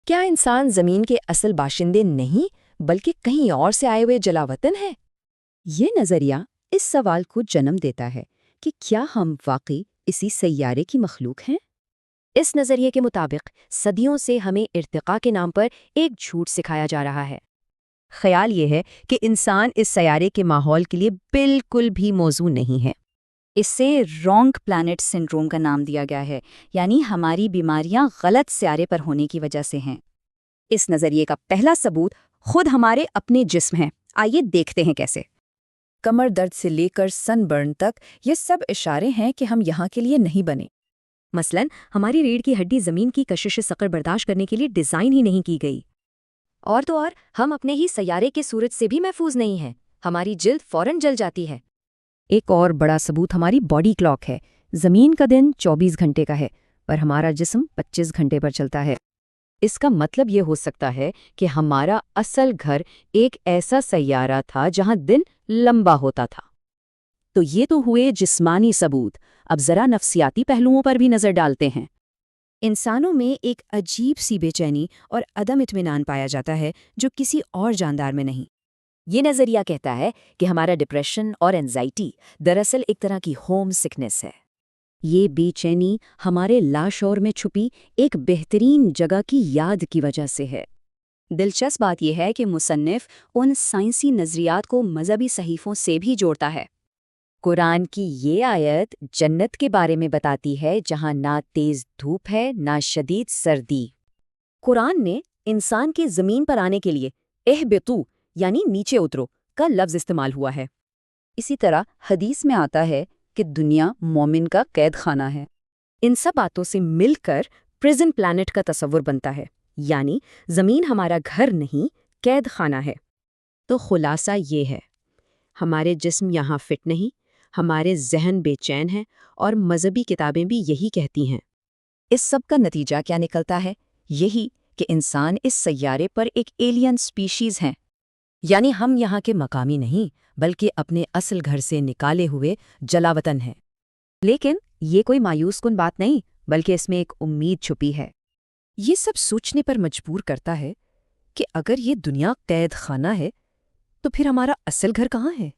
کیا انسان زمین کے اصل باشندے نہیں بلکہ کہیں اور سے آئے ہوئے جلاوطن ہیں؟ یہ نظریہ اس سوال کو جنم دیتا ہے کہ کیا ہم واقعی اسی سیارے کی مخلوق ہیں؟ اس نظریے کے مطابق صدیوں سے ہمیں ارتقاء کے نام پر ایک جھوٹ سکھایا جا رہا ہے۔ خیال یہ ہے کہ انسان اس سیارے کے ماحول کے لیے بالکل بھی موزوں نہیں ہے۔ اس سے رانگ پلانٹ سنڈروم کا نام دیا گیا ہے، یعنی ہماری بیماریاں غلط سیارے پر ہونے کی وجہ سے ہیں۔ اس نظریے کا پہلا ثبوت خود ہمارے اپنے جسم ہیں۔ آئیے دیکھتے ہیں کیسے۔ کمر درد سے لے کر سن برن تک یہ سب اشارے ہیں کہ ہم یہاں کے لیے نہیں بنے۔ مثلاً ہماری ریڑھ کی ہڈی زمین کی کشش سقر برداشت کرنے کے لیے ڈیزائن ہی نہیں کی گئی۔ اور تو اور ہم اپنے ہی سیارے کے سورج سے بھی محفوظ نہیں ہیں، ہماری جلد فوراً جل جاتی ہے۔ ایک اور بڑا ثبوت ہماری باڈی کلاک ہے۔ زمین کا دن 24 گھنٹے کا ہے، پر ہمارا جسم 25 گھنٹے پر چلتا ہے۔ اس کا مطلب یہ ہو سکتا ہے کہ ہمارا اصل گھر ایک ایسا سیارہ تھا جہاں دن لمبا ہوتا تھا۔ تو یہ تو ہوئے جسمانی ثبوت، اب ذرا نفسیاتی پہلوؤں پر بھی نظر ڈالتے ہیں۔ انسانوں میں ایک عجیب سی بے چینی اور عدم اطمینان پایا جاتا ہے جو کسی اور جاندار میں نہیں۔ یہ نظریہ کہتا ہے کہ ہمارا ڈپریشن اور اینزائٹی دراصل ایک طرح کی ہوم سکنس ہے۔ یہ بے چینی ہمارے لاشعور میں چھپی ایک بہترین جگہ کی یاد کی وجہ سے ہے۔ دلچسپ بات یہ ہے کہ مصنف ان سائنسی نظریات کو مذہبی صحیفوں سے بھی جوڑتا ہے۔ قرآن کی یہ آیت جنت کے بارے میں بتاتی ہے جہاں نہ تیز دھوپ ہے نہ شدید سردی۔ قرآن نے انسان کے زمین پر آنے کے لیے اہبطوا یعنی نیچے اترو کا لفظ استعمال ہوا ہے۔ اسی طرح حدیث میں آتا ہے کہ دنیا مومن کا قید خانہ ہے۔ ان سب باتوں سے مل کر پرزن پلانٹ کا تصور بنتا ہے، یعنی زمین ہمارا گھر نہیں قید خانہ ہے۔ تو خلاصہ یہ ہے، ہمارے جسم یہاں فٹ نہیں، ہمارے ذہن بے چین ہیں، اور مذہبی کتابیں بھی یہی کہتی ہیں۔ اس سب کا نتیجہ کیا نکلتا ہے؟ یہی کہ انسان اس سیارے پر ایک ایلین سپیشیز ہیں، یعنی ہم یہاں کے مقامی نہیں بلکہ اپنے اصل گھر سے نکالے ہوئے جلاوطن ہیں۔ لیکن یہ کوئی مایوس کن بات نہیں، بلکہ اس میں ایک امید چھپی ہے۔ یہ سب سوچنے پر مجبور کرتا ہے کہ اگر یہ دنیا قید خانہ ہے تو پھر ہمارا اصل گھر کہاں ہے؟